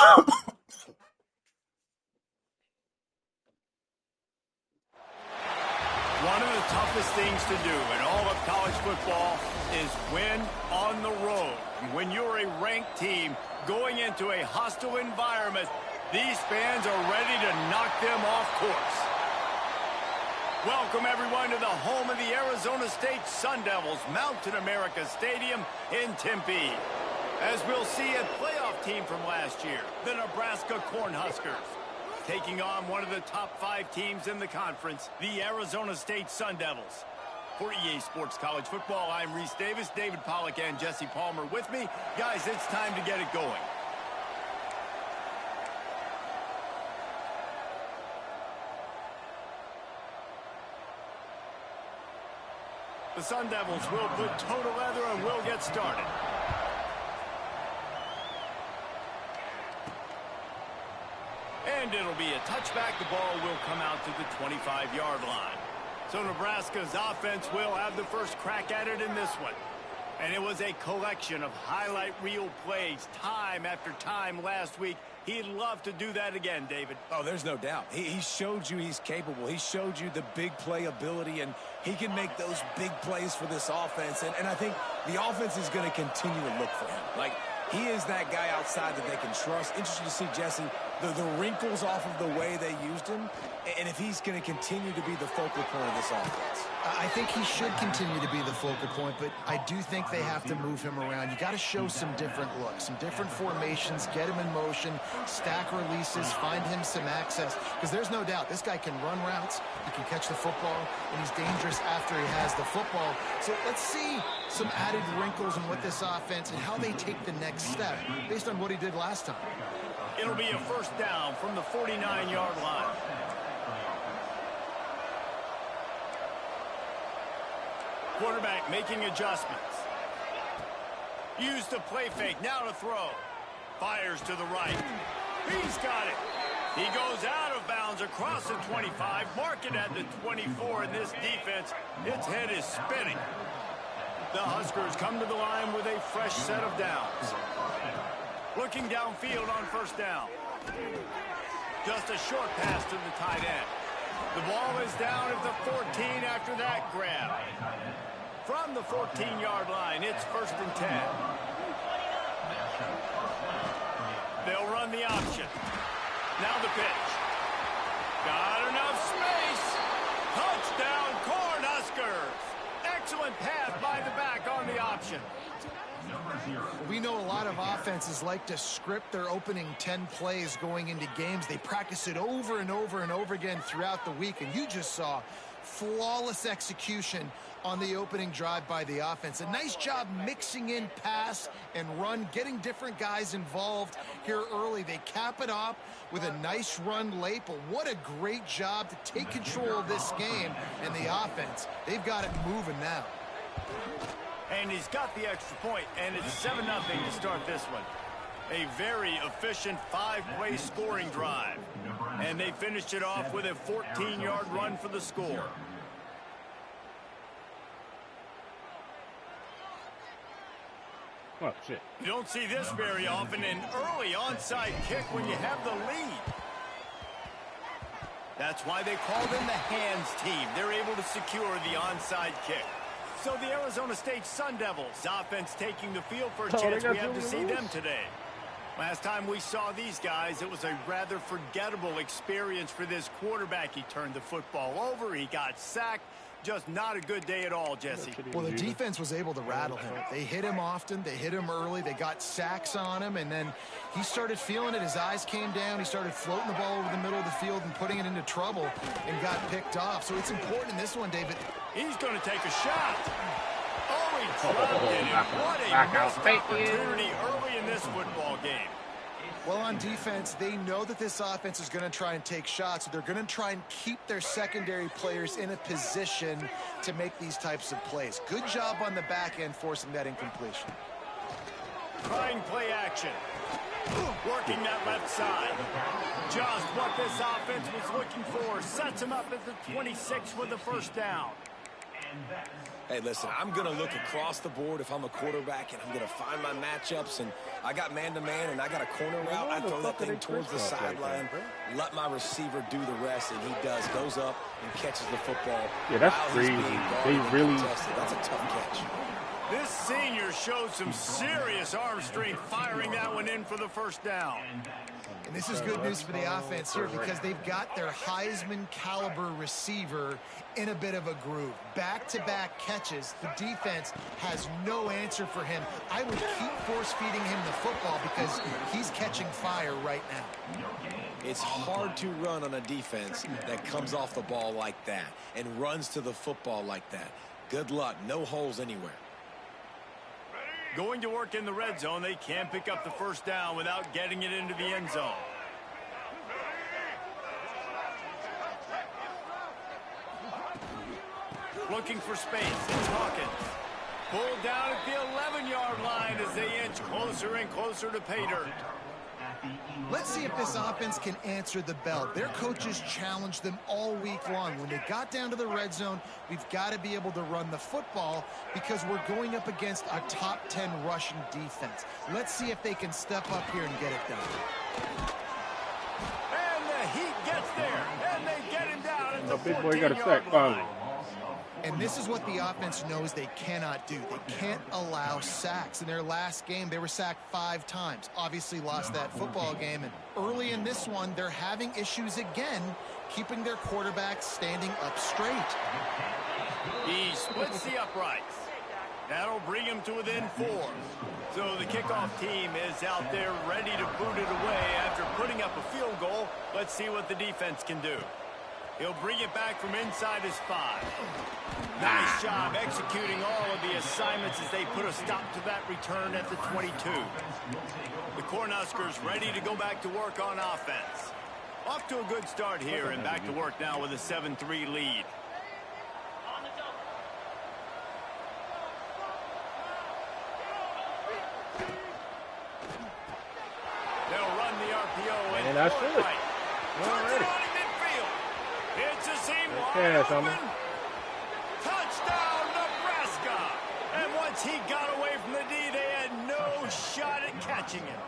One of the toughest things to do in all of college football is win on the road. When you're a ranked team going into a hostile environment, these fans are ready to knock them off course. Welcome, everyone, to the home of the Arizona State Sun Devils, Mountain America Stadium in Tempe. As we'll see a playoff team from last year, the Nebraska Cornhuskers, taking on one of the top 5 teams in the conference, the Arizona State Sun Devils. For EA Sports College Football, I'm Reese Davis, David Pollack, and Jesse Palmer with me. Guys, it's time to get it going. The Sun Devils will put toe to leather and we'll get started. And it'll be a touchback. The ball will come out to the 25-yard line. So Nebraska's offense will have the first crack at it in this one. And it was a collection of highlight reel plays time after time last week. He'd love to do that again, David. Oh, there's no doubt. He showed you he's capable. He showed you the big play ability, and he can make those big plays for this offense. And I think the offense is going to continue to look for him. Like, he is that guy outside that they can trust. Interesting to see, Jesse, the wrinkles off of the way they used him, and if he's going to continue to be the focal point of this offense. I think he should continue to be the focal point, but I do think they have to move him around. You got to show some different looks, some different formations, get him in motion, stack releases, find him some access, because there's no doubt this guy can run routes, he can catch the football, and he's dangerous after he has the football. So let's see some added wrinkles in what this offense and how they take the next step based on what he did last time. It'll be a first down from the 49-yard line. Quarterback making adjustments. Used the play fake, now to throw. Fires to the right. He's got it. He goes out of bounds across the 25, mark it at the 24, and this defense, its head is spinning. The Huskers come to the line with a fresh set of downs. Looking downfield on first down. Just a short pass to the tight end. The ball is down at the 14 after that grab. From the 14-yard line, it's first and 10. They'll run the option. Now the pitch. Got enough space. Touchdown, Cornhuskers. Excellent pass by the back on the option. We know a lot of offenses like to script their opening 10 plays going into games. They practice it over and over and over again throughout the week, and you just saw flawless execution on the opening drive by the offense. A nice job mixing in pass and run, getting different guys involved here early. They cap it off with a nice run late, but what a great job to take control of this game. And the offense, they've got it moving now. And he's got the extra point, and it's 7-0 to start this one. A very efficient 5-play scoring drive. And they finished it off with a 14-yard run for the score. Oh, shit. You don't see this very often, an early onside kick when you have the lead. That's why they call them the hands team. They're able to secure the onside kick. So the Arizona State Sun Devils offense taking the field for a chance we have to see them today. Last time we saw these guys, it was a rather forgettable experience for this quarterback. He turned the football over, he got sacked. Just not a good day at all, Jesse. Well, the defense was able to rattle him. They hit him often, they hit him early, they got sacks on him, and then he started feeling it. His eyes came down, he started floating the ball over the middle of the field and putting it into trouble and got picked off. So it's important in this one, David. He's going to take a shot. Oh, he dropped it. What a missed opportunity early in this football game. Well, on defense, they know that this offense is going to try and take shots. So they're going to try and keep their secondary players in a position to make these types of plays. Good job on the back end forcing that incompletion. Trying play action. Working that left side. Just what this offense was looking for. Sets him up at the 26 with the first down. Hey, listen, I'm going to look across the board if I'm a quarterback, and I'm going to find my matchups, and I got man-to-man, and I got a corner route. I throw that thing towards the sideline, let my receiver do the rest, and he does, goes up and catches the football. Yeah, that's crazy. They really... That's a tough catch. This senior showed some serious arm strength firing that one in for the first down. And this is good news for the offense here because they've got their Heisman caliber receiver in a bit of a groove. Back-to-back catches. The defense has no answer for him. I would keep force-feeding him the football because he's catching fire right now. It's hard to run on a defense that comes off the ball like that and runs to the football like that. Good luck. No holes anywhere. Going to work in the red zone, they can't pick up the first down without getting it into the end zone. Looking for space, it's Hawkins. Pulled down at the 11-yard line as they inch closer and closer to pay dirt. Let's see if this offense can answer the bell. Their coaches challenged them all week long. When they got down to the red zone, we've got to be able to run the football because we're going up against a top 10 Russian defense. Let's see if they can step up here and get it done. And the Heat gets there, and they get him down at the 14-yard line. Big boy got a sack finally. And this is what the offense knows they cannot do. They can't allow sacks. In their last game, they were sacked 5 times. Obviously lost that football game. And early in this one, they're having issues again, keeping their quarterback standing up straight. He splits the uprights. That'll bring him to within 4. So the kickoff team is out there ready to boot it away after putting up a field goal. Let's see what the defense can do. He'll bring it back from inside his 5. Nice job executing all of the assignments as they put a stop to that return at the 22. The Cornhuskers ready to go back to work on offense. Off to a good start here and back to work now with a 7-3 lead. They'll run the RPO And that's it. right. Already. It's a seam Cash, wide open. Touchdown, Nebraska! And once he got away from the D, they had no shot at catching him.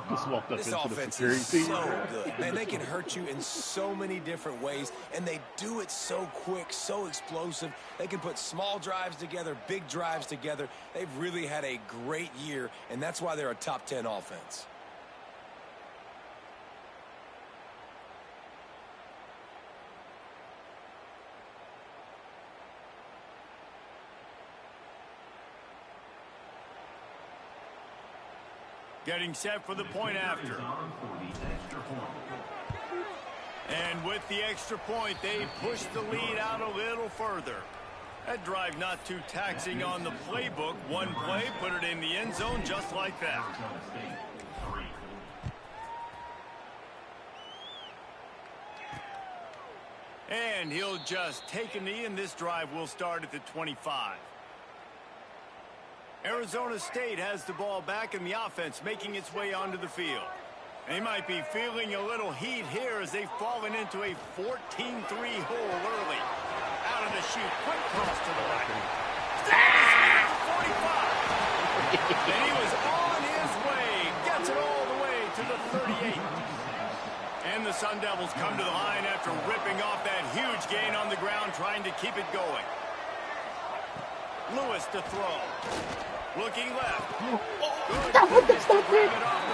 Just walked up This into the offense security is team. so good. Man, they can hurt you in so many different ways, and they do it so quick, so explosive. They can put small drives together, big drives together. They've really had a great year, and that's why they're a top 10 offense. Getting set for the point after. And with the extra point, they push the lead out a little further. That drive not too taxing on the playbook. One play, put it in the end zone just like that. And he'll just take a knee, and this drive will start at the 25. Arizona State has the ball back in the offense, making its way onto the field. They might be feeling a little heat here as they've fallen into a 14-3 hole early. Out of the chute, quick cross to the right. Down the 45. And he was on his way. Gets it all the way to the 38. And the Sun Devils come to the line after ripping off that huge gain on the ground, trying to keep it going. Lewis to throw. Looking left. Good. It off the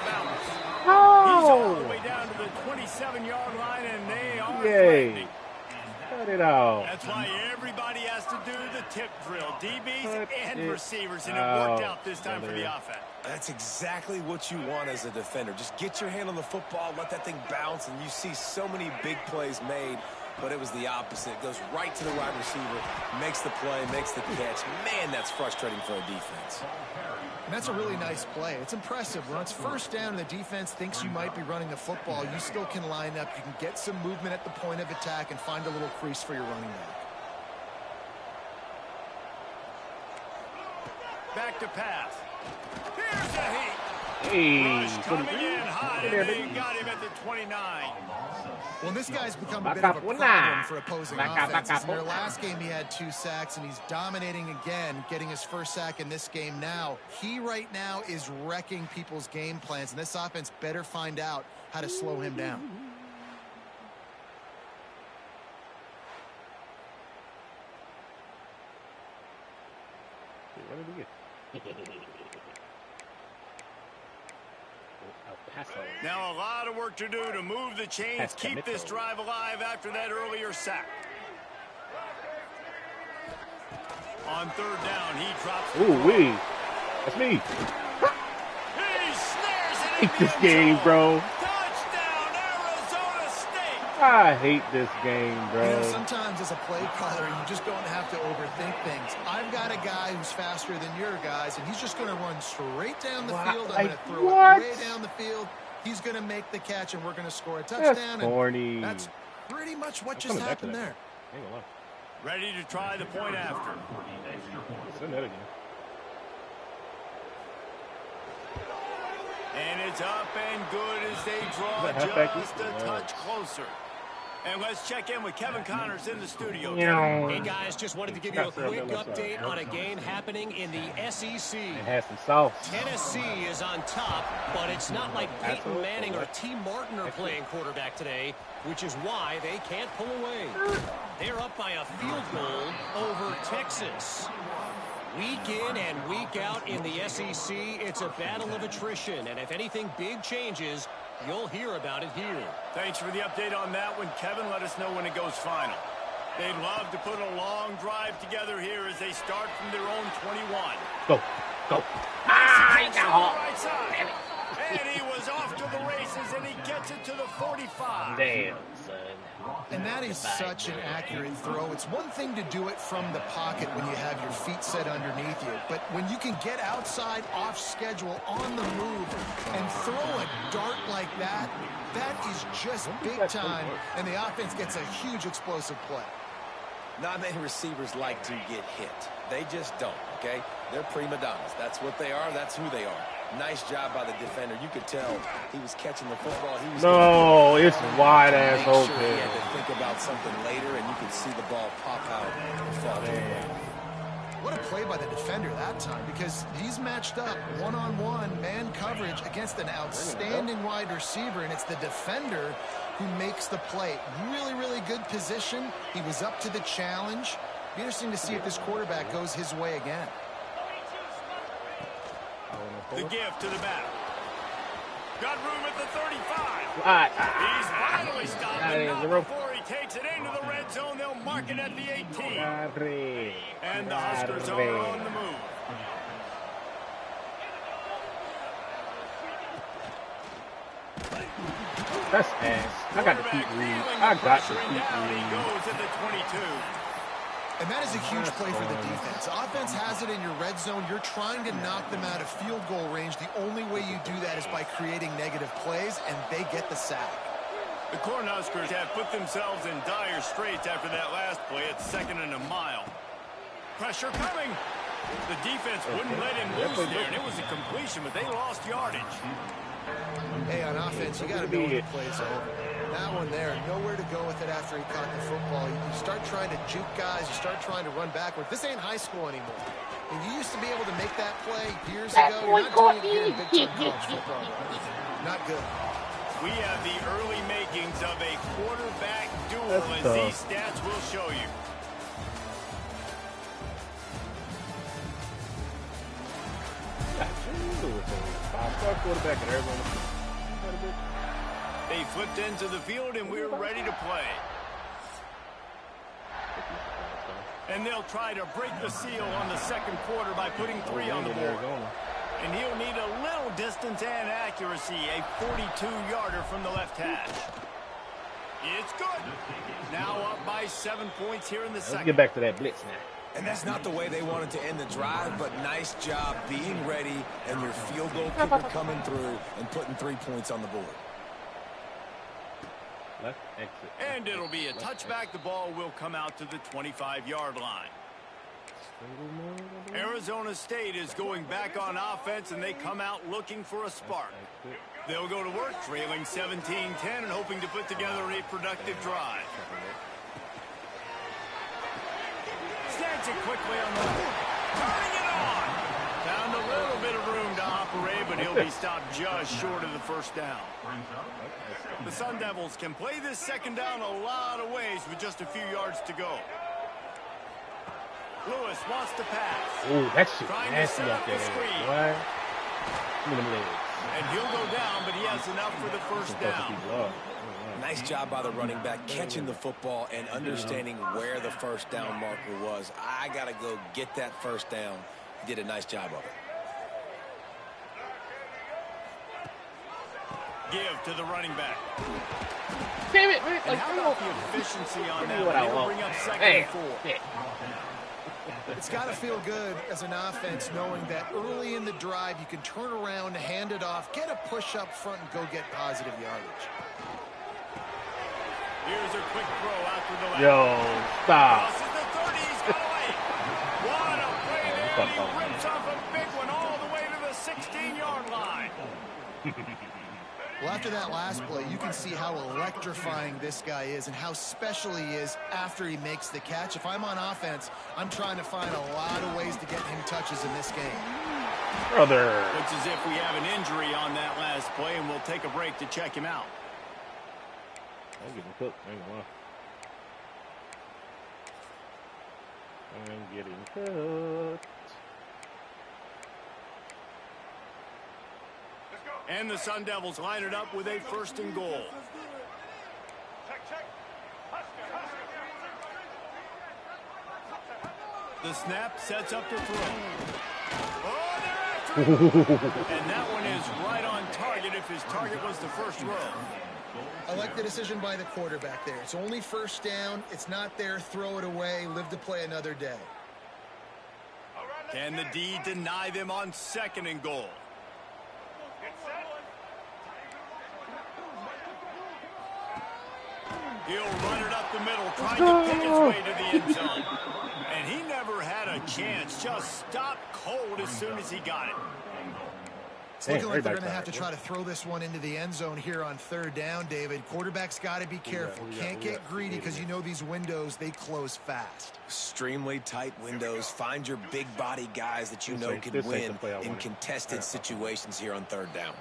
balance. He's all the way down to the 27-yard line, and they are threatening. Cut it out. That's why everybody has to do the tip drill. DBs Cut and it receivers, and it worked out, out this time for the offense. That's exactly what you want as a defender. Just get your hand on the football, let that thing bounce, and you see so many big plays made. But it was the opposite. It goes right to the wide receiver, makes the play, makes the catch. Man, that's frustrating for a defense. And that's a really nice play. It's impressive. When it's first down and the defense thinks you might be running the football, you still can line up. You can get some movement at the point of attack and find a little crease for your running back. Back to pass. Here's a heat. Hey, Rush coming in hot, and they got him at the 29. Well, this guy's become a bit of a problem for opposing offenses. In their last game, he had 2 sacks, and he's dominating again, getting his first sack in this game now. He right now is wrecking people's game plans, and this offense better find out how to slow him down. What did we get? Now a lot of work to do to move the chains, keep this drive alive after that earlier sack. On 3rd down, he drops. Ooh, wee. That's me. He snares it. I hate this game, bro. Touchdown, Arizona State. I hate this game, bro. You know, sometimes as a play caller, you just don't have to overthink things. I've got a guy who's faster than your guys, and he's just going to run straight down the field. I'm going to throw it way down the field. He's going to make the catch, and we're going to score a touchdown. That's corny. That's pretty much what just happened there. Ready to try the point after. Send that again. And it's up and good as they draw just a touch closer. And let's check in with Kevin Connors in the studio. Hey, guys, just wanted to give you a quick update on a game happening in the SEC. It has some sauce. Tennessee is on top, but it's not like Peyton Manning or T. Martin are playing quarterback today, which is why they can't pull away. They're up by a field goal over Texas. Week in and week out in the SEC, it's a battle of attrition, and if anything big changes, you'll hear about it here. Thanks for the update on that one, Kevin. Let us know when it goes final. They'd love to put a long drive together here as they start from their own 21. Go. Right side. And he was off to the races, and he gets it to the 45. Damn, son. And that is such an accurate throw. It's one thing to do it from the pocket when you have your feet set underneath you, but when you can get outside, off schedule, on the move, and throw a dart like that, that is just big time, and the offense gets a huge explosive play. Not many receivers like to get hit. They just don't, okay? They're prima donnas. That's what they are. That's who they are. Nice job by the defender. You could tell he was catching the football. He was it's wide ass open. Sure he had to think about something later, and you could see the ball pop out and fall to the ground. What a play by the defender that time, because he's matched up one-on-one man coverage against an outstanding wide receiver, and it's the defender who makes the play. Really, really good position. He was up to the challenge. Be interesting to see if this quarterback goes his way again. The give to the back. Got room at the 35. Right. He's finally stopped, but not before he takes it into the red zone. They'll mark it at the 18. And the Huskers are on the move. That's ass. I got to keep reading. I got to keep He reading. goes at the 22. And that is a huge play for the defense. Offense has it in your red zone. You're trying to knock them out of field goal range. The only way you do that is by creating negative plays, and they get the sack. The Cornhuskers have put themselves in dire straits after that last play at 2nd and a mile. Pressure coming. The defense wouldn't let him loose there, and it was a completion, but they lost yardage. Hey, on offense, you got to know when the play's over. That one there, nowhere to go with it after he caught the football. You start trying to juke guys. You start trying to run backward. This ain't high school anymore. And you used to be able to make that play years ago. You're not doing it here in big-time college football. Not good. We have the early makings of a quarterback duel, as these stats will show you. Quarterback in Arizona. They flipped into the field, and we're ready to play. And they'll try to break the seal on the second quarter by putting 3 on the board. And he'll need a little distance and accuracy, a 42-yarder from the left hash. It's good. Now up by 7 points here in the second. Let's get back to that blitz now. And that's not the way they wanted to end the drive, but nice job being ready and your field goal kicker coming through and putting 3 points on the board. Left exit. And it'll be a touchback. The ball will come out to the 25-yard line. Arizona State is going back on offense, and they come out looking for a spark. They'll go to work trailing 17-10 and hoping to put together a productive drive. Snags it quickly on the turning it on. Found a little bit of room to operate, but he'll be stopped just short of the first down. The Sun Devils can play this second down a lot of ways with just a few yards to go. Lewis wants to pass. Ooh, that shit Trying to nasty set out up there. the screen. What? Give me them legs. And he'll go down, but he has enough for the first down. Nice job by the running back catching the football and understanding where the first down marker was. I got to go get that first down. He did a nice job of it. Give to the running back. Damn it, man. And how about the efficiency on that? They'll bring up second and 4. Shit. It's got to feel good as an offense knowing that early in the drive you can turn around, hand it off, get a push up front, and go get positive yardage. Here's a quick throw out to the left. Yo, stop. Crosses the 30. He's got away. What a play there. And he rips off a big one all the way to the 16-yard line. Well, after that last play, you can see how electrifying this guy is and how special he is after he makes the catch. If I'm on offense, I'm trying to find a lot of ways to get him touches in this game. Brother. Looks as if we have an injury on that last play, and we'll take a break to check him out. I'm getting cooked. I ain't gonna lie. I'm getting cooked. And the Sun Devils line it up with a first and goal. The snap sets up the throw. Oh, they're after him. And that one is right on target if his target was the first row. I like the decision by the quarterback there. It's only first down. It's not there. Throw it away. Live to play another day. Can the D deny them on second and goal? He'll run it up the middle, trying to pick his way to the end zone. And he never had a chance. Just stopped cold as soon as he got it. It's looking like they're going to have to try to throw this one into the end zone here on third down, David. Quarterback's got to be careful. Can't get greedy because you know these windows, they close fast. Extremely tight windows. Find your big body guys that you know can win in contested situations here on third down.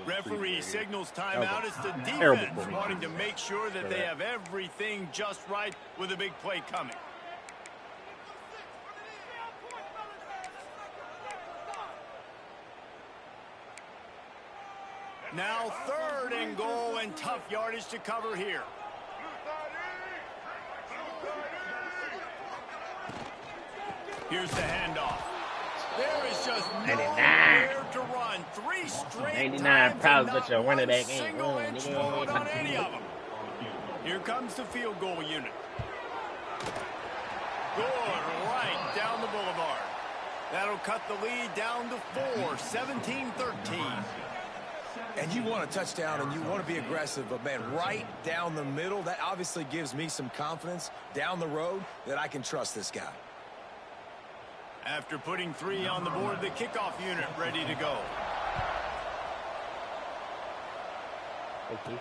Referee signals timeout. It's the defense wanting to make sure that they have everything just right with a big play coming. Now third and goal and tough yardage to cover here. Here's the handoff. There is just nowhere to run. 3 straight 99 pounds, but you're running that game. Single inch forward on any of them. Here comes the field goal unit. Good, right down the boulevard. That'll cut the lead down to 4, 17-13. And you want a touchdown and you want to be aggressive, but man, right down the middle, that obviously gives me some confidence down the road that I can trust this guy. After putting 3 on the board, the kickoff unit ready to go. Okay.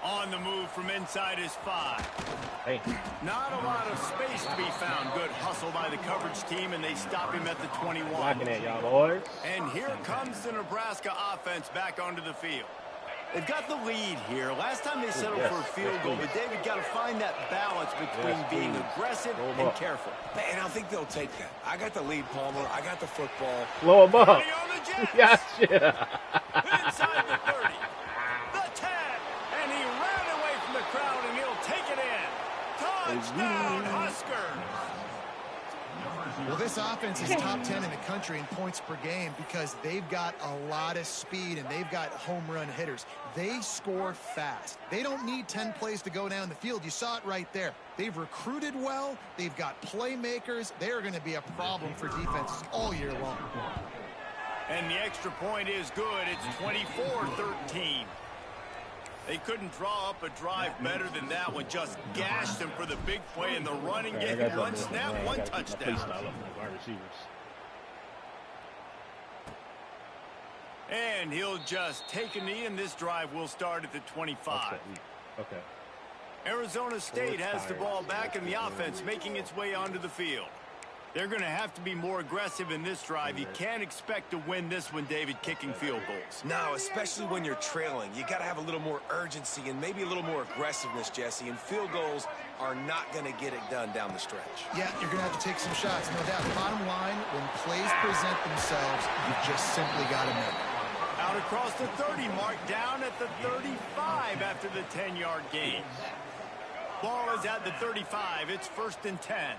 On the move from inside is 5. Hey. Not a lot of space to be found. Good hustle by the coverage team, and they stop him at the 21. Locking at y'all, boys. And here comes the Nebraska offense back onto the field. They've got the lead here. Last time they settled for a field goal, but David got to find that balance between being aggressive and careful. And I think they'll take that. I got the lead, Palmer. I got the football. Blow him up. On the Jets. Gotcha. Inside the 30. The 10. And he ran away from the crowd, and he'll take it in. Touchdown, Huskers. Well, this offense is top 10 in the country in points per game because they've got a lot of speed and they've got home run hitters. They score fast. They don't need 10 plays to go down the field. You saw it right there. They've recruited well. They've got playmakers. They are going to be a problem for defenses all year long. And the extra point is good. It's 24-13. They couldn't draw up a drive better than that one. Just gashed them for the big play in the running game. One snap, one touchdown. And he'll just take a knee, and this drive will start at the 25. Okay. Arizona State has the ball back in the offense, making its way onto the field. They're going to have to be more aggressive in this drive. You can't expect to win this one, David, kicking field goals. No, especially when you're trailing. You got to have a little more urgency and maybe a little more aggressiveness, Jesse. And field goals are not going to get it done down the stretch. Yeah, you're going to have to take some shots, no doubt. Bottom line, when plays present themselves, you just simply got to make it. Out across the 30 mark, down at the 35 after the 10-yard gain. Ball is at the 35. It's 1st and 10.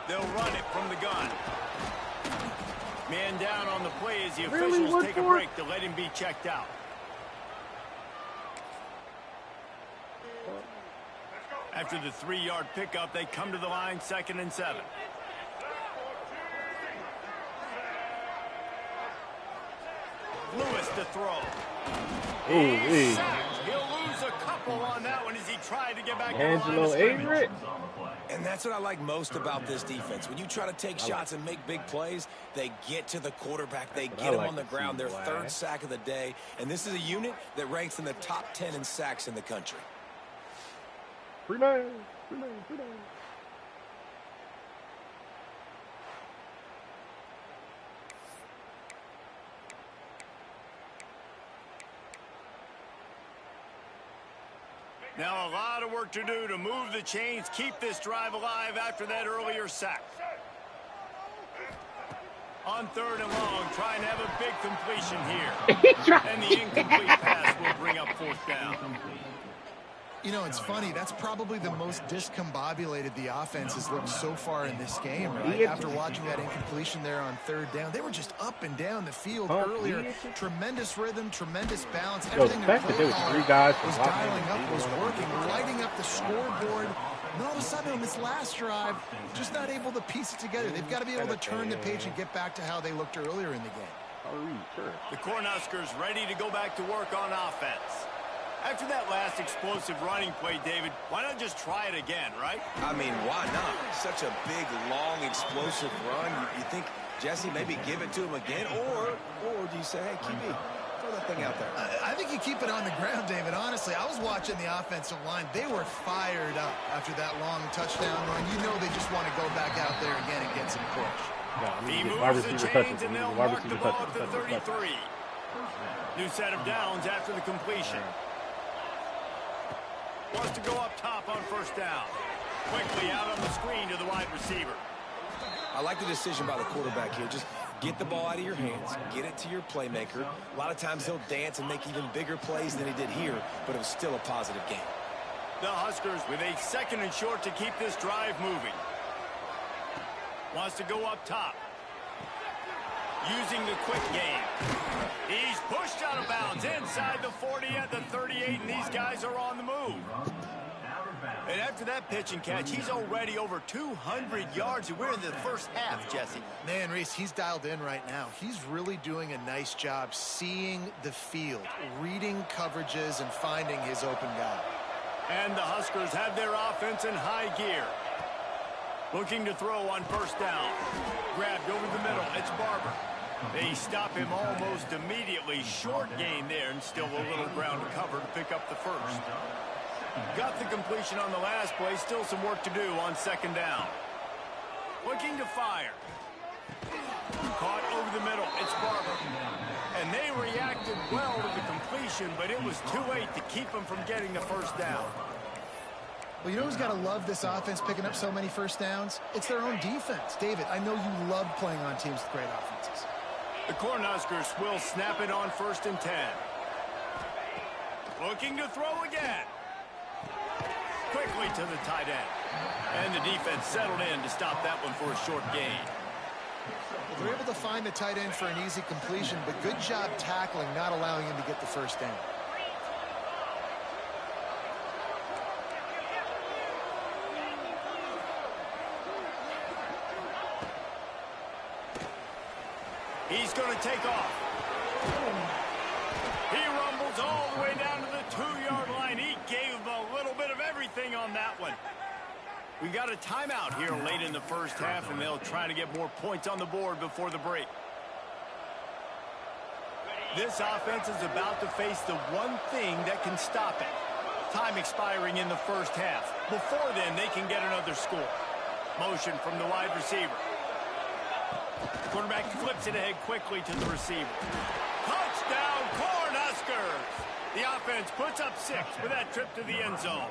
They'll run it from the gun. Man down on the play as the officials take a break to let him be checked out. After the 3-yard pickup, they come to the line, 2nd and 7. Lewis to throw. He's sacked. He'll lose a couple on that one as he tried to get back to the line of scrimmage. And that's what I like most about this defense. When you try to take shots and make big plays, they get to the quarterback. They get him on the ground. Their 3rd sack of the day. And this is a unit that ranks in the top 10 in sacks in the country. Free man. Now a lot of work to do to move the chains, keep this drive alive after that earlier sack. On 3rd and long, trying to have a big completion here. And the incomplete pass will bring up 4th down. You know, it's funny. That's probably the most discombobulated the offense has looked so far in this game, right? After watching that incompletion there on 3rd down, they were just up and down the field earlier. Tremendous rhythm, tremendous balance. Everything the play caller was dialing up, was working, lighting up the scoreboard. And all of a sudden on this last drive, just not able to piece it together. They've got to be able to turn the page and get back to how they looked earlier in the game. The Cornhuskers ready to go back to work on offense. After that last explosive running play, David, why not just try it again, right? I mean, why not? Such a big, long, explosive run. You think, Jesse, maybe give it to him again? Or do you say, hey, QB, throw that thing out there? I think you keep it on the ground, David. Honestly, I was watching the offensive line. They were fired up after that long touchdown run. You know they just want to go back out there again and get some push. He moves the chains, and they'll mark the ball at the 33. New set of downs after the completion. Wants to go up top on 1st down. Quickly out on the screen to the wide receiver. I like the decision by the quarterback here. Just get the ball out of your hands, get it to your playmaker. A lot of times he'll dance and make even bigger plays than he did here, but it was still a positive game. The Huskers with a 2nd and short to keep this drive moving. Wants to go up top. Using the quick game. He's pushed out of bounds inside the 40 at the 38, and these guys are on the move. And after that pitch and catch, he's already over 200 yards, and we're in the 1st half, Jesse. Man, Reese, he's dialed in right now. He's really doing a nice job seeing the field, reading coverages, and finding his open guy. And the Huskers have their offense in high gear. Looking to throw on 1st down. Grabbed over the middle. It's Barber. They stop him almost immediately. Short gain there, and still a little ground to cover to pick up the 1st. Got the completion on the last play. Still some work to do on 2nd down. Looking to fire. Caught over the middle. It's Barber. And they reacted well to the completion, but it was too late to keep them from getting the 1st down. Well, you know who's got to love this offense picking up so many 1st downs? It's their own defense. David, I know you love playing on teams with great offenses. The Cornhuskers will snap it on 1st and 10. Looking to throw again. Quickly to the tight end. And the defense settled in to stop that one for a short gain. Well, they're able to find the tight end for an easy completion, but good job tackling, not allowing him to get the 1st down. He's going to take off. He rumbles all the way down to the 2-yard line. He gave him a little bit of everything on that one. We got a timeout here late in the first half, and they'll try to get more points on the board before the break. This offense is about to face the one thing that can stop it. Time expiring in the first half. Before then, they can get another score. Motion from the wide receiver. Quarterback flips it ahead quickly to the receiver. Touchdown, Cornhuskers! The offense puts up 6 with that trip to the end zone.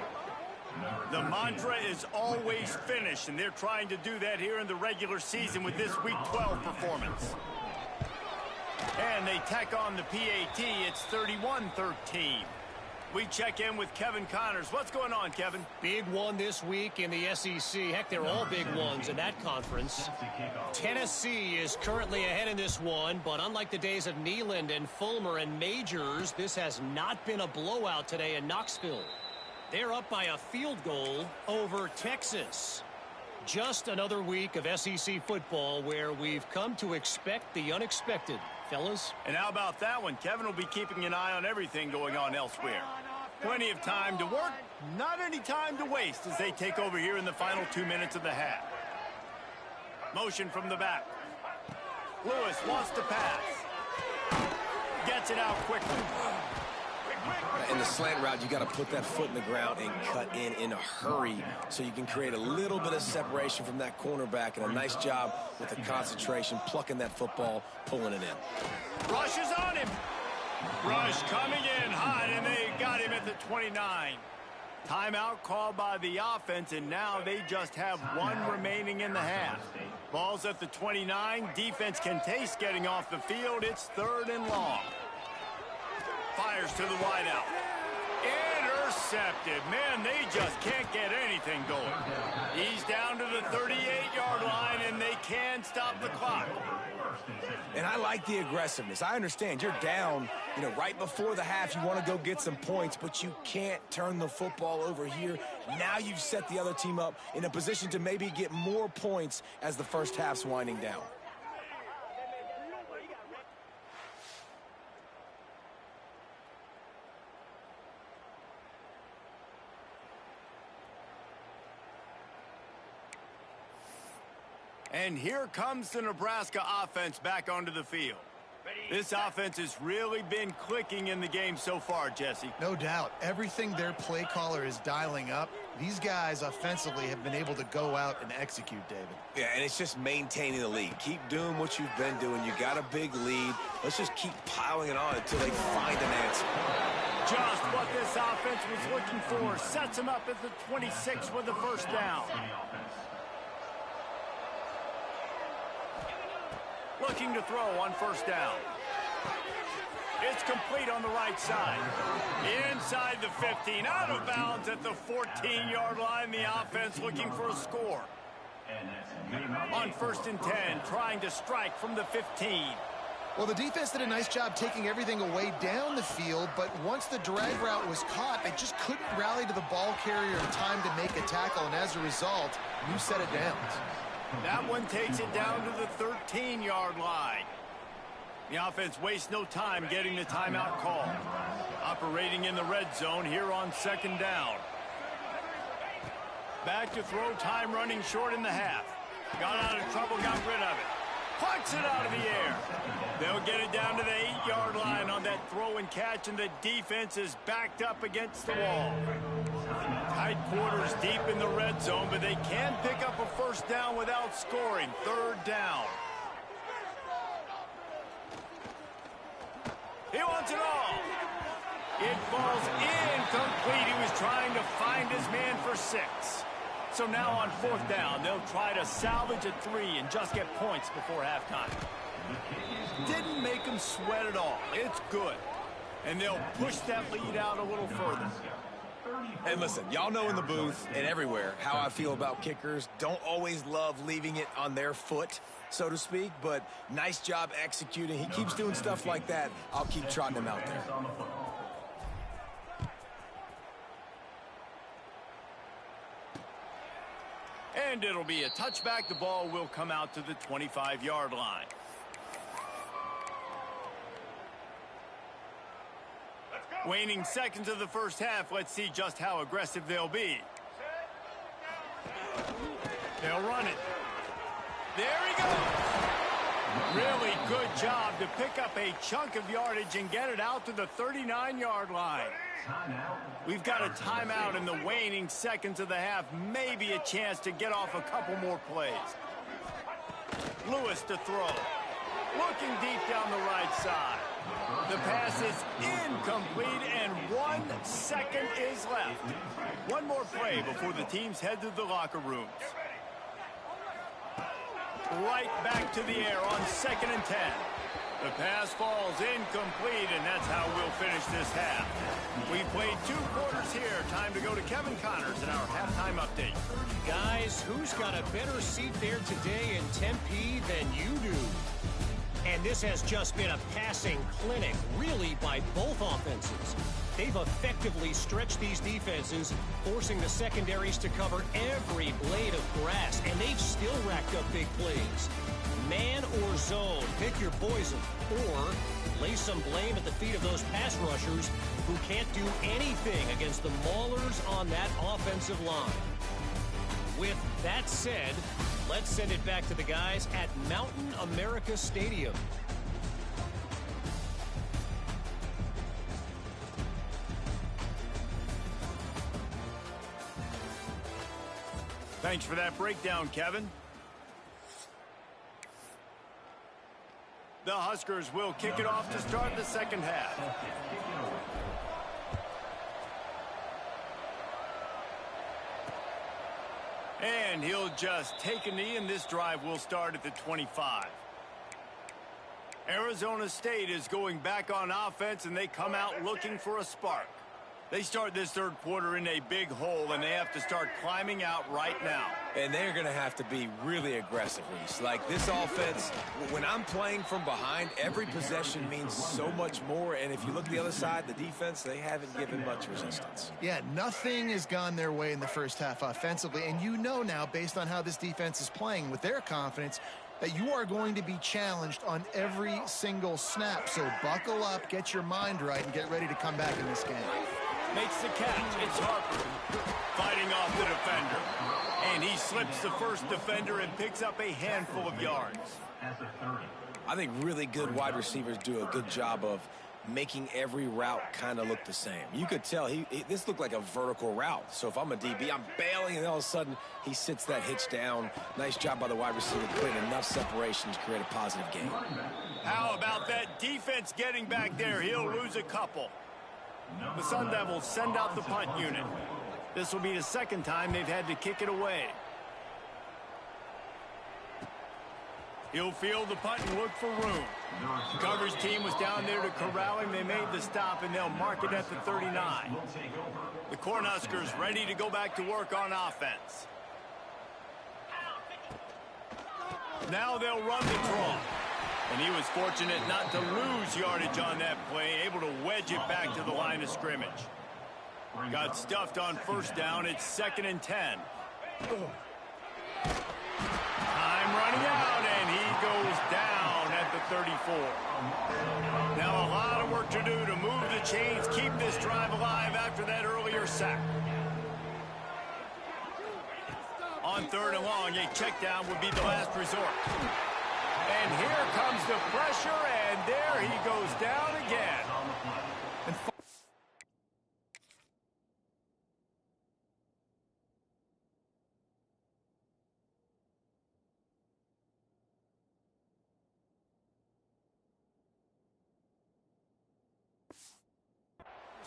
The mantra is always finish, and they're trying to do that here in the regular season with this Week 12 performance. And they tack on the PAT. It's 31-13. We check in with Kevin Connors. What's going on, Kevin? Big one this week in the SEC. Heck, they're all big ones in that conference. Tennessee is currently ahead in this one, but unlike the days of Neyland and Fulmer and Majors, this has not been a blowout today in Knoxville. They're up by a field goal over Texas. Just another week of SEC football where we've come to expect the unexpected, fellas. And how about that one? Kevin will be keeping an eye on everything going on elsewhere. Plenty of time to work, not any time to waste as they take over here in the final 2 minutes of the half. Motion from the back. Lewis wants to pass. Gets it out quickly. In the slant route, you got to put that foot in the ground and cut in a hurry so you can create a little bit of separation from that cornerback, and a nice job with the concentration, plucking that football, pulling it in. Rush is on him. Rush coming in hot, and they got him at the 29. Timeout called by the offense, and now they just have 1 remaining in the half. Ball's at the 29. Defense can taste getting off the field. It's 3rd and long. Fires to the wideout. Intercepted. Man, they just can't get anything going. He's down to the 38-yard line, and they can stop the clock. And I like the aggressiveness. I understand you're down, right before the half. You want to go get some points, but you can't turn the football over here. Now you've set the other team up in a position to maybe get more points as the first half's winding down. And here comes the Nebraska offense back onto the field. This offense has really been clicking in the game so far, Jesse. No doubt. Everything their play caller is dialing up, these guys offensively have been able to go out and execute, David. Yeah, and it's just maintaining the lead. Keep doing what you've been doing. You got a big lead. Let's just keep piling it on until they find an answer. Just what this offense was looking for. Sets them up at the 26 with the first down. Looking to throw on first down. It's complete on the right side. Inside the 15, out of bounds at the 14-yard line. The offense looking for a score. On 1st and 10, trying to strike from the 15. Well, the defense did a nice job taking everything away down the field, but once the drag route was caught, they just couldn't rally to the ball carrier in time to make a tackle, and as a result, new set of downs. That one takes it down to the 13-yard line. The offense wastes no time getting the timeout call. Operating in the red zone here on 2nd down. Back to throw, time running short in the half. Got out of trouble, got rid of it. Plucks it out of the air. They'll get it down to the 8-yard line on that throw and catch, and the defense is backed up against the wall. Tight quarters deep in the red zone, but they can pick up a first down without scoring. 3rd down. He wants it all. It falls incomplete. He was trying to find his man for 6. So now on 4th down, they'll try to salvage a 3 and just get points before halftime. Didn't make him sweat at all. It's good. And they'll push that lead out a little further. And listen, y'all know in the booth and everywhere how I feel about kickers. Don't always love leaving it on their foot, so to speak, but nice job executing. He keeps doing stuff like that. I'll keep trotting him out there. And it'll be a touchback. The ball will come out to the 25-yard line. Waning seconds of the first half. Let's see just how aggressive they'll be. They'll run it. There he goes. Really good job to pick up a chunk of yardage and get it out to the 39-yard line. We've got a timeout in the waning seconds of the half. Maybe a chance to get off a couple more plays. Lewis to throw. Looking deep down the right side. The pass is incomplete, and 1 second is left. One more play before the teams head to the locker rooms. Right back to the air on 2nd and 10. The pass falls incomplete, and that's how we'll finish this half. We've played 2 quarters here. Time to go to Kevin Connors in our halftime update. Guys, who's got a better seat there today in Tempe than you do? And this has just been a passing clinic, really, by both offenses. They've effectively stretched these defenses, forcing the secondaries to cover every blade of grass, and they've still racked up big plays. Man or zone, pick your poison, or lay some blame at the feet of those pass rushers who can't do anything against the maulers on that offensive line. With that said, let's send it back to the guys at Mountain America Stadium. Thanks for that breakdown, Kevin. The Huskers will kick it off to start the second half. And he'll just take a knee, and this drive will start at the 25. Arizona State is going back on offense, and they come out looking for a spark. They start this third quarter in a big hole, and they have to start climbing out right now. And they're going to have to be really aggressive, Reese. Like, this offense, when I'm playing from behind, every possession means so much more. And if you look at the other side, the defense, they haven't given much resistance. Yeah, nothing has gone their way in the first half offensively. And you know now, based on how this defense is playing with their confidence, that you are going to be challenged on every single snap. So buckle up, get your mind right, and get ready to come back in this game. Makes the catch. It's Harper fighting off the defender. And he slips the first defender and picks up a handful of yards. I think really good wide receivers do a good job of making every route kind of look the same. You could tell this looked like a vertical route. So if I'm a DB, I'm bailing, and all of a sudden he sits that hitch down. Nice job by the wide receiver, putting enough separation to create a positive game. How about that defense getting back there? He'll lose a couple. The Sun Devils send out the punt unit. This will be the second time they've had to kick it away. He'll field the punt and look for room. The coverage team was down there to corral him. They made the stop, and they'll mark it at the 39. The Cornhuskers ready to go back to work on offense. Now they'll run the draw. And he was fortunate not to lose yardage on that play, able to wedge it back to the line of scrimmage. Got stuffed on first down. It's 2nd and 10. Time running out, and he goes down at the 34. Now a lot of work to do to move the chains, keep this drive alive after that earlier sack. On 3rd and long, a check down would be the last resort. And here comes the pressure, and there he goes down again.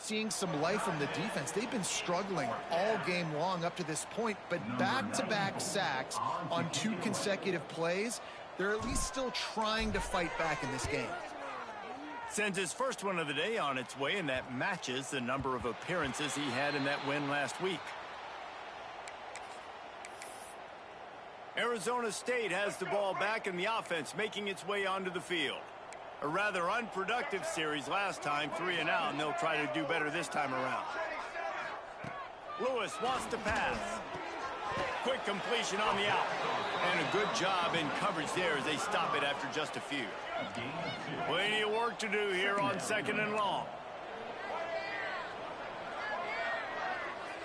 Seeing some life from the defense. They've been struggling all game long up to this point, but back-to-back sacks on 2 consecutive plays. They're at least still trying to fight back in this game. Sends his first one of the day on its way, and that matches the number of appearances he had in that win last week. Arizona State has the ball back in the offense, making its way onto the field. A rather unproductive series last time, 3 and out, and they'll try to do better this time around. Lewis wants to pass. Quick completion on the out. And a good job in coverage there as they stop it after just a few. Plenty of work to do here on 2nd and long.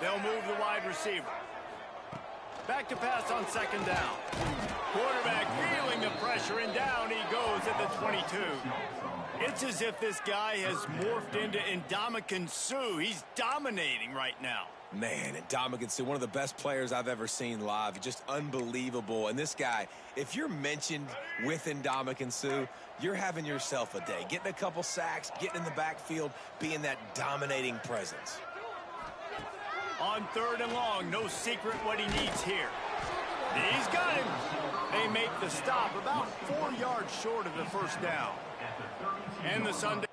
They'll move the wide receiver. Back to pass on second down. Quarterback feeling the pressure, and down he goes at the 22. It's as if this guy has morphed into Ndamukong Suh. He's dominating right now. Man, Ndamukong Suh, one of the best players I've ever seen live. Just unbelievable. And this guy, if you're mentioned with Ndamukong Suh, you're having yourself a day. Getting a couple sacks, getting in the backfield, being that dominating presence. On 3rd and long, no secret what he needs here. He's got him. They make the stop about 4 yards short of the first down. And the Sunday.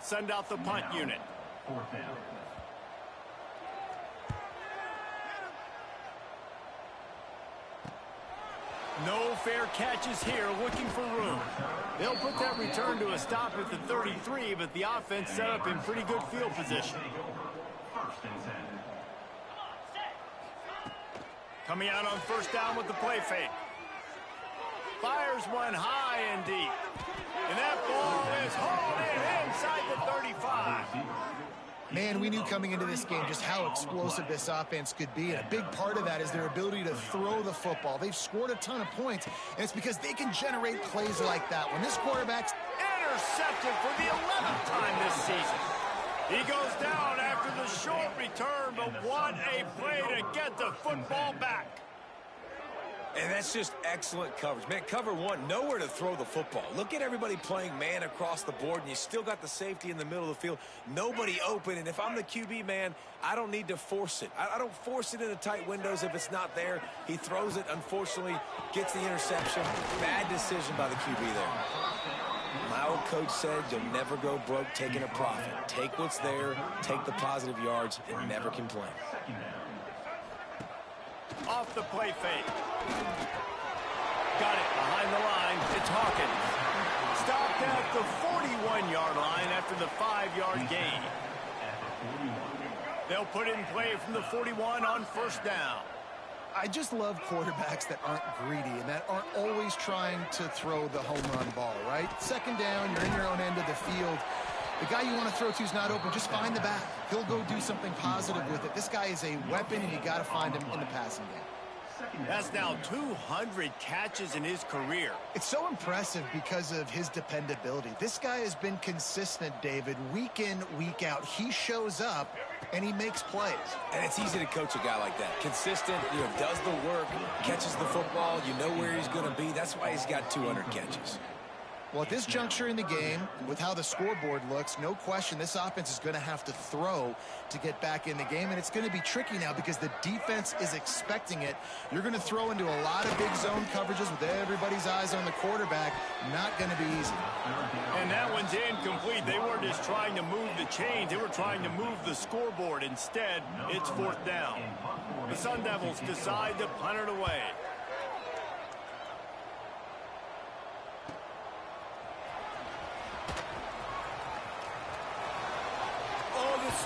Send out the punt unit. 4th down. No fair catches here, looking for room. They'll put that return to a stop at the 33, but the offense set up in pretty good field position. Coming out on first down with the play fake. Fires one high and deep. And that ball is hauled in inside the 35. Man, we knew coming into this game just how explosive this offense could be, and a big part of that is their ability to throw the football. They've scored a ton of points, and it's because they can generate plays like that. When this quarterback's intercepted for the 11th time this season. He goes down after the short return, but what a play to get the football back. And that's just excellent coverage. Man, cover one, nowhere to throw the football. Look at everybody playing man across the board, and you still got the safety in the middle of the field. Nobody open, and if I'm the QB, man, I don't need to force it. I don't force it into tight windows if it's not there. He throws it, unfortunately, gets the interception. Bad decision by the QB there. My old coach said you'll never go broke taking a profit. Take what's there, take the positive yards, and never complain. Off the play fake. Got it behind the line. It's Hawkins. Stopped at the 41-yard line after the 5-yard gain. They'll put it in play from the 41 on first down. I just love quarterbacks that aren't greedy and that aren't always trying to throw the home run ball, right? Second down, you're in your own end of the field. The guy you want to throw to is not open. Just find the back. He'll go do something positive with it. This guy is a weapon, and you got to find him in the passing game. That's now 200 catches in his career. It's so impressive because of his dependability. This guy has been consistent, David, week in, week out. He shows up, and he makes plays. And it's easy to coach a guy like that. Consistent, does the work, catches the football, you know where he's going to be. That's why he's got 200 catches. Well, at this juncture in the game, with how the scoreboard looks, no question this offense is going to have to throw to get back in the game, and it's going to be tricky now because the defense is expecting it. You're going to throw into a lot of big zone coverages with everybody's eyes on the quarterback. Not going to be easy. And that one's incomplete. They weren't just trying to move the chains. They were trying to move the scoreboard. Instead, it's fourth down. The Sun Devils decide to punt it away.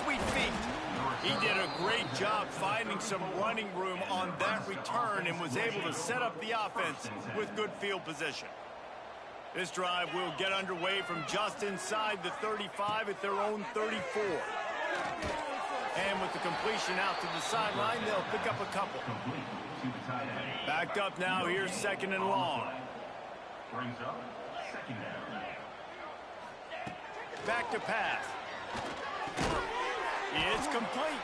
Sweet feet. He did a great job finding some running room on that return and was able to set up the offense with good field position. This drive will get underway from just inside the 35 at their own 34. And with the completion out to the sideline, they'll pick up a couple. Backed up now, here's second and long. Brings up second down. Back to pass. It's complete.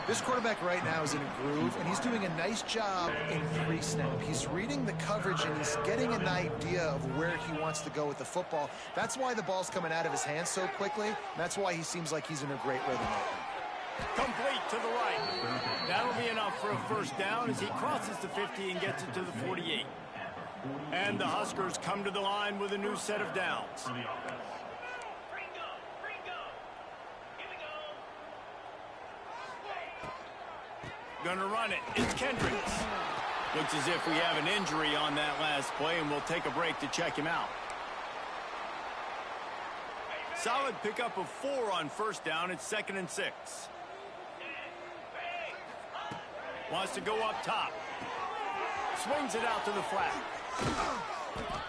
This quarterback right now is in a groove, and he's doing a nice job in pre-snap. He's reading the coverage, and he's getting an idea of where he wants to go with the football. That's why the ball's coming out of his hands so quickly, and that's why he seems like he's in a great rhythm. Complete to the right. That'll be enough for a first down as he crosses the 50 and gets it to the 48. And the Huskers come to the line with a new set of downs. Gonna run it. It's Kendricks. Looks as if we have an injury on that last play, and we'll take a break to check him out. solid pickup of 4 on first down. It's 2nd and 6. Wants to go up top. Swings it out to the flat.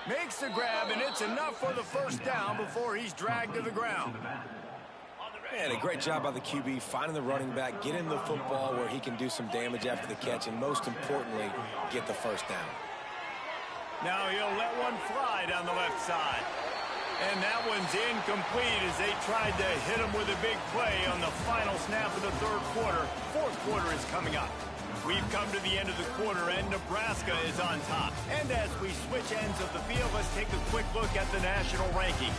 Makes the grab, and it's enough for the first down before he's dragged to the ground. And a great job by the QB finding the running back, getting the football where he can do some damage after the catch, and most importantly, get the first down. Now he'll let one fly down the left side. And that one's incomplete as they tried to hit him with a big play on the final snap of the third quarter. Fourth quarter is coming up. We've come to the end of the quarter, and Nebraska is on top. And as we switch ends of the field, let's take a quick look at the national rankings.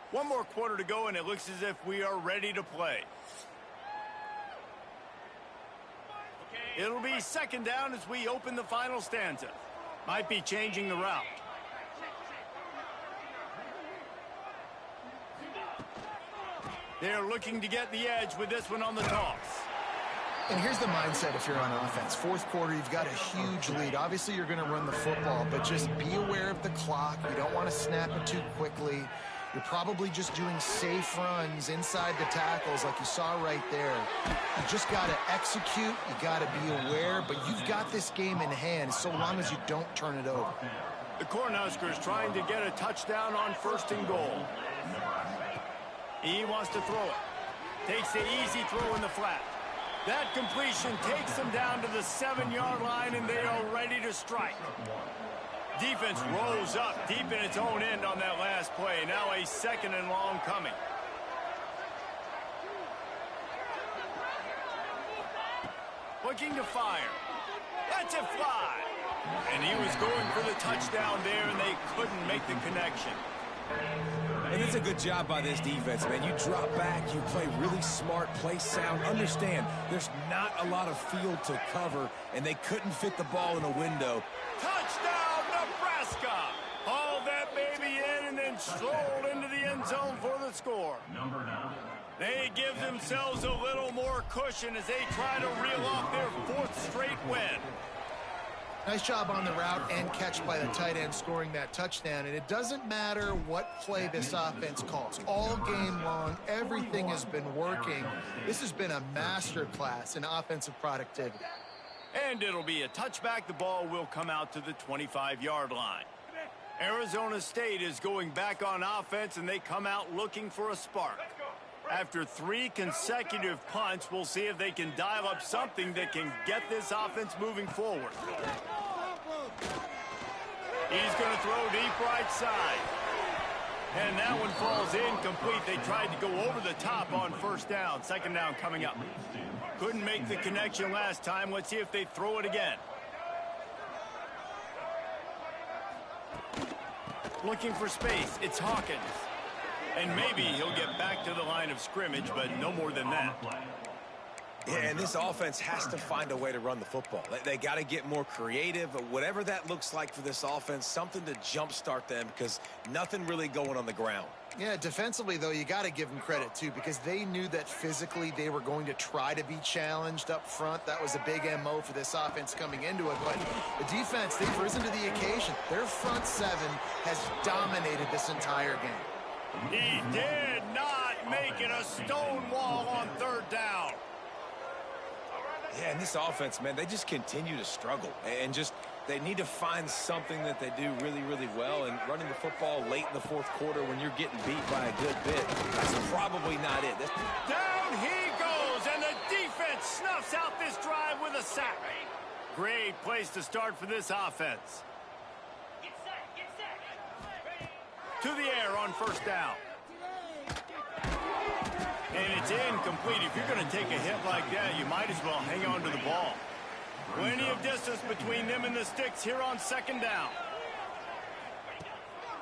One more quarter to go, and it looks as if we are ready to play. It'll be 2nd down as we open the final stanza. Might be changing the route. They're looking to get the edge with this one on the toss. And here's the mindset if you're on offense. Fourth quarter, you've got a huge lead. Obviously, you're going to run the football, but just be aware of the clock. You don't want to snap it too quickly. You're probably just doing safe runs inside the tackles like you saw right there. You just got to execute. You got to be aware, but you've got this game in hand so long as you don't turn it over. The Cornhuskers trying to get a touchdown on 1st and goal. He wants to throw it. Takes the easy throw in the flat. That completion takes them down to the 7-yard line, and they are ready to strike. Defense rose up deep in its own end on that last play. Now a 2nd and long coming. Looking to fire. Lets it fly. And he was going for the touchdown there, and they couldn't make the connection. And it's a good job by this defense, man. You drop back, you play really smart, play sound. Understand, there's not a lot of field to cover, and they couldn't fit the ball in a window. Touchdown, Nebraska! Hauled that baby in and then strolled into the end zone for the score. They give themselves a little more cushion as they try to reel off their 4th straight win. Nice job on the route and catch by the tight end scoring that touchdown. And it doesn't matter what play this offense calls. All game long, everything has been working. This has been a masterclass in offensive productivity. And it'll be a touchback. The ball will come out to the 25-yard line. Arizona State is going back on offense, and they come out looking for a spark. After 3 consecutive punts, we'll see if they can dial up something that can get this offense moving forward. He's going to throw deep right side. And that one falls incomplete. They tried to go over the top on 1st down. 2nd down coming up. Couldn't make the connection last time. Let's see if they throw it again. Looking for space. It's Hawkins. And maybe he'll get back to the line of scrimmage, but no more than that. Yeah, and this offense has to find a way to run the football. They got to get more creative, whatever that looks like for this offense, something to jumpstart them because nothing really going on the ground. Yeah, defensively, though, you got to give them credit, too, because they knew that physically they were going to try to be challenged up front. That was a big MO for this offense coming into it. But the defense, they've risen to the occasion. Their front 7 has dominated this entire game. He did not make it a stone wall on 3rd down. Yeah, and this offense, man, they just continue to struggle. And just they need to find something that they do really, really well. And running the football late in the 4th quarter when you're getting beat by a good bit, that's probably not it. Down he goes, and the defense snuffs out this drive with a sack. Great place to start for this offense. To the air on 1st down. And it's incomplete. If you're going to take a hit like that, you might as well hang on to the ball. Plenty of distance between them and the sticks here on 2nd down.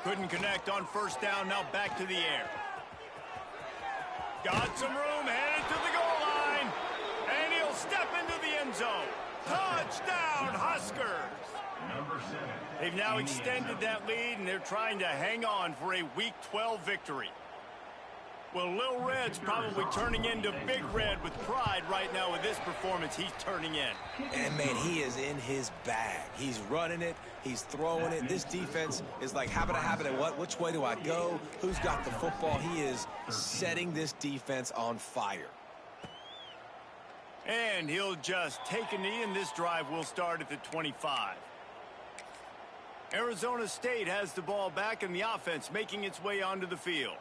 Couldn't connect on 1st down. Now back to the air. Got some room, headed to the goal line. And he'll step into the end zone. Touchdown, Huskers. They've now extended that lead, and they're trying to hang on for a Week 12 victory. Well, Lil Red's probably turning into Big Red with pride right now with this performance he's turning in. And, man, he is in his bag. He's running it. He's throwing it. This defense is like, how about I have it and what? Which way do I go? Who's got the football? He is setting this defense on fire. And he'll just take a knee, and this drive will start at the 25. Arizona State has the ball back, and the offense making its way onto the field.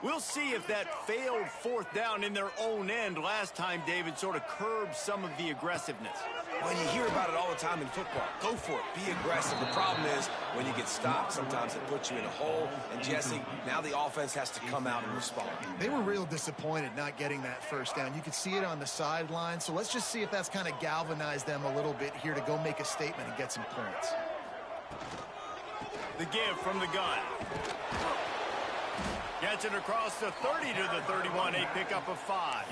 We'll see if that failed fourth down in their own end last time, David, sort of curbed some of the aggressiveness. Well, you hear about it all the time in football. Go for it. Be aggressive. The problem is when you get stopped, sometimes it puts you in a hole. And, Jesse, now the offense has to come out and respond. They were real disappointed not getting that first down. You could see it on the sideline. So let's just see if that's kind of galvanized them a little bit here to go make a statement and get some points. The give from the gun. Gets it across the 30 to the 31, a pickup of 5.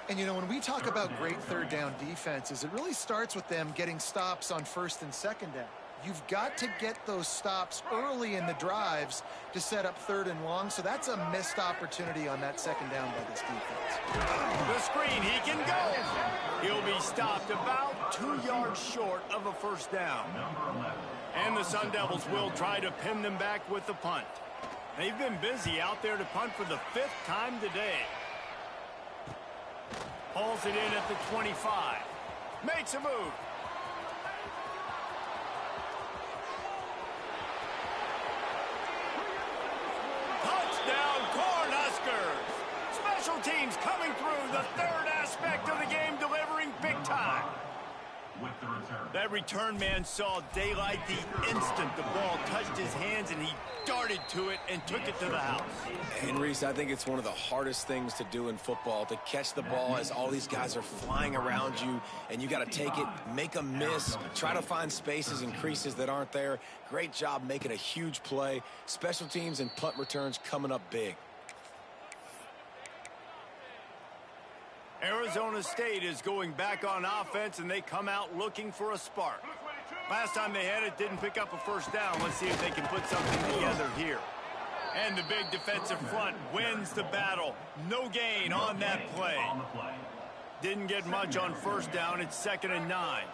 And, you know, when we talk about great third down defenses, it really starts with them getting stops on first and second down. You've got to get those stops early in the drives to set up third and long, so that's a missed opportunity on that second down by this defense. The screen, he can go. He'll be stopped about 2 yards short of a first down. And the Sun Devils will try to pin them back with the punt. They've been busy out there to punt for the 5th time today. Pulls it in at the 25. Makes a move. Touchdown, Cornhuskers! Special teams coming through, the third aspect of the game, delivering big time. That return man saw daylight the instant the ball touched his hands, and he darted to it and took it to the house. And, Reese, I think it's one of the hardest things to do in football, to catch the ball as all these guys are flying around you, and you got to take it, make a miss, try to find spaces and creases that aren't there. Great job making a huge play. Special teams and punt returns coming up big. Arizona State is going back on offense, and they come out looking for a spark. Last time they had it, didn't pick up a first down. Let's see if they can put something together here. And the big defensive front wins the battle. No gain on that play. Didn't get much on first down. It's 2nd and 9.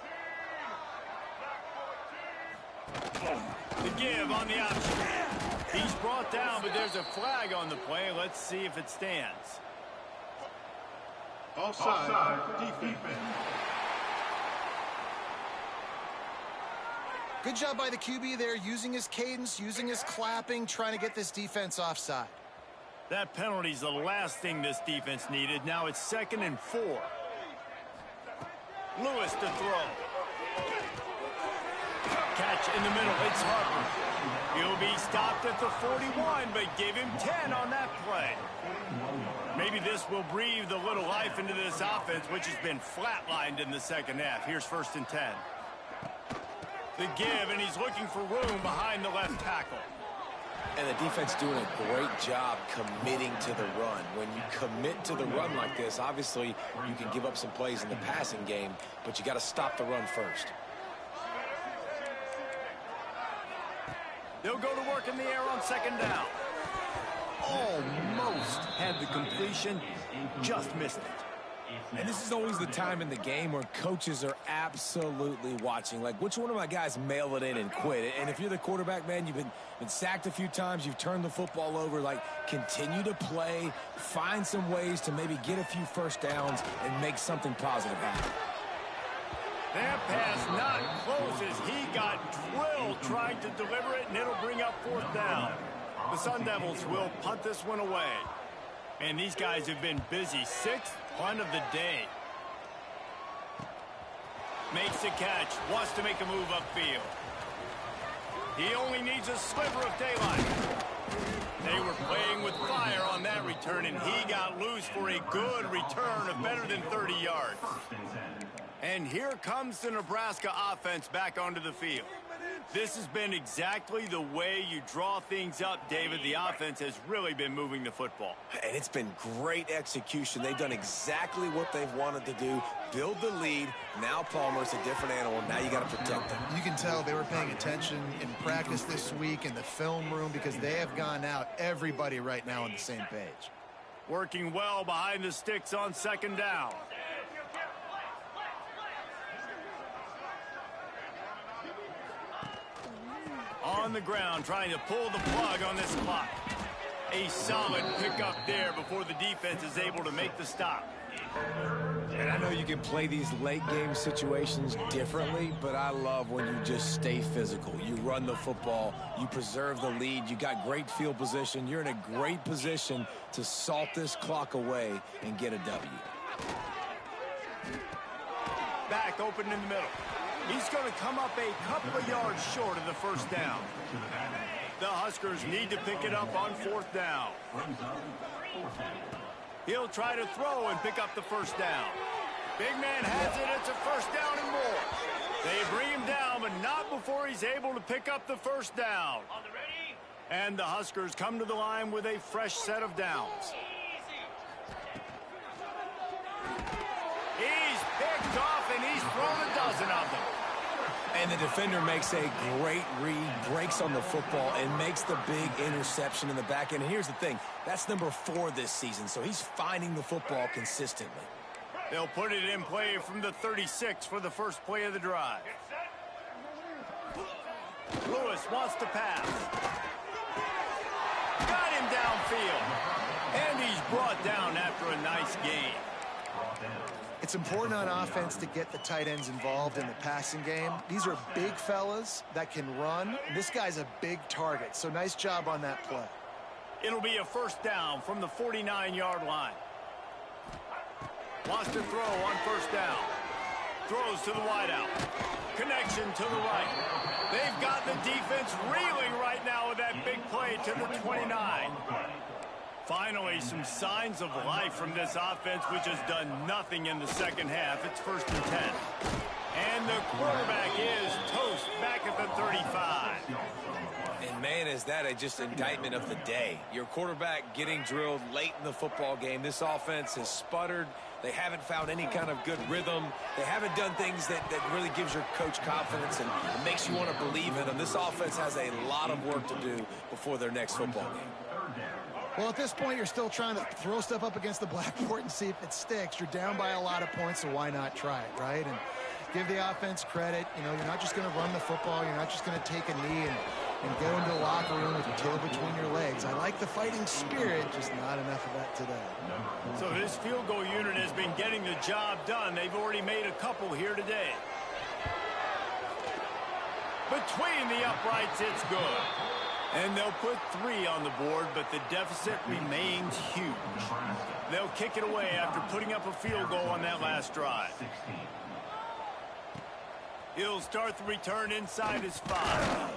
The give on the option. He's brought down, but there's a flag on the play. Let's see if it stands. Offside, defense. Good job by the QB there, using his cadence, using his clapping, trying to get this defense offside. That penalty's the last thing this defense needed. Now it's 2nd and 4. Lewis to throw. Catch in the middle. It's Harper. He'll be stopped at the 41, but give him 10 on that play. Maybe this will breathe a little life into this offense, which has been flatlined in the second half. Here's 1st and 10. The give, and he's looking for room behind the left tackle. And the defense doing a great job committing to the run. When you commit to the run like this, obviously you can give up some plays in the passing game, but you got to stop the run first. They'll go to work in the air on 2nd down. Almost had the completion, just missed it. And this is always the time in the game where coaches are absolutely watching. Like, which one of my guys mail it in and quit? And if you're the quarterback, man, you've been sacked a few times, you've turned the football over. Like, continue to play, find some ways to maybe get a few first downs and make something positive happen. That pass not close as he got drilled trying to deliver it, and it'll bring up 4th down. The Sun Devils will punt this one away. And these guys have been busy. 6th punt of the day. Makes the catch. Wants to make a move upfield. He only needs a sliver of daylight. They were playing with fire on that return, and he got loose for a good return of better than 30 yards. And here comes the Nebraska offense back onto the field. This has been exactly the way you draw things up, David. The offense has really been moving the football. And it's been great execution. They've done exactly what they've wanted to do. Build the lead. Now Palmer's a different animal. Now you got to protect him. You can tell they were paying attention in practice this week in the film room because they have gone out, everybody right now on the same page. Working well behind the sticks on second down. On the ground, trying to pull the plug on this clock. A solid pickup there before the defense is able to make the stop. And I know you can play these late game situations differently, but I love when you just stay physical. You run the football, you preserve the lead, you got great field position. You're in a great position to salt this clock away and get a W. Back open in the middle. He's going to come up a couple of yards short of the first down. The Huskers need to pick it up on fourth down. He'll try to throw and pick up the first down. Big man has it. It's a first down and more. They bring him down, but not before he's able to pick up the first down. And the Huskers come to the line with a fresh set of downs. He's picked off, and he's thrown a dozen of them. And the defender makes a great read, breaks on the football, and makes the big interception in the back end. And here's the thing, that's number 4 this season, so he's finding the football consistently. They'll put it in play from the 36 for the first play of the drive. Lewis wants to pass. Got him downfield. And he's brought down after a nice gain. It's important on offense to get the tight ends involved in the passing game. These are big fellas that can run. This guy's a big target, so nice job on that play. It'll be a first down from the 49-yard line. Wants to throw on first down. Throws to the wideout. Connection to the right. They've got the defense reeling right now with that big play to the 29. Finally, some signs of life from this offense, which has done nothing in the second half. It's 1st and 10. And the quarterback is toast back at the 35. And, man, is that just indictment of the day. Your quarterback getting drilled late in the football game. This offense has sputtered. They haven't found any kind of good rhythm. They haven't done things that really gives your coach confidence and makes you want to believe in them. This offense has a lot of work to do before their next football game. Well, at this point, you're still trying to throw stuff up against the blackboard and see if it sticks. You're down by a lot of points, so why not try it, right? And give the offense credit. You know, you're not just going to run the football. You're not just going to take a knee and go into the locker room with your tail between your legs. I like the fighting spirit, just not enough of that today. So this field goal unit has been getting the job done. They've already made a couple here today. Between the uprights, it's good. And they'll put 3 on the board, but the deficit remains huge. They'll kick it away after putting up a field goal on that last drive. He'll start the return inside his 5.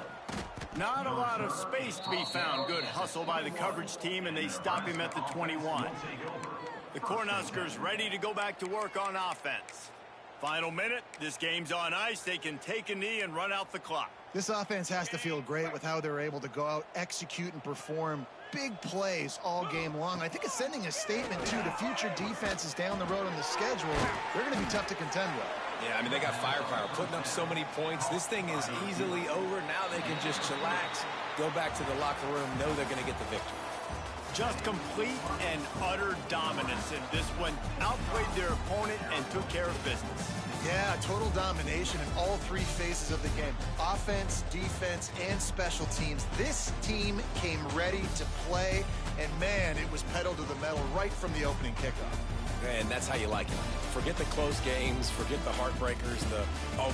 Not a lot of space to be found. Good hustle by the coverage team, and they stop him at the 21. The Cornhuskers ready to go back to work on offense. Final minute. This game's on ice. They can take a knee and run out the clock. This offense has to feel great with how they're able to go out, execute, and perform big plays all game long. I think it's sending a statement, too, to future defenses down the road on the schedule. They're going to be tough to contend with. Yeah, I mean, they got firepower, putting up so many points. This thing is easily over. Now they can just chillax, go back to the locker room, know they're going to get the victory. Just complete and utter dominance in this one. Outplayed their opponent and took care of business. Yeah, total domination in all 3 phases of the game. Offense, defense, and special teams. This team came ready to play, and, man, it was pedal to the metal right from the opening kickoff. And that's how you like it. Forget the close games, forget the heartbreakers,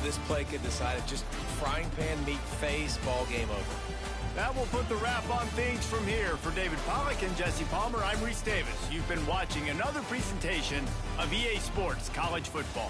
this play could decide it. Just frying pan meat face, ball game over. That will put the wrap on things from here. For David Pollack and Jesse Palmer, I'm Reese Davis. You've been watching another presentation of EA Sports College Football.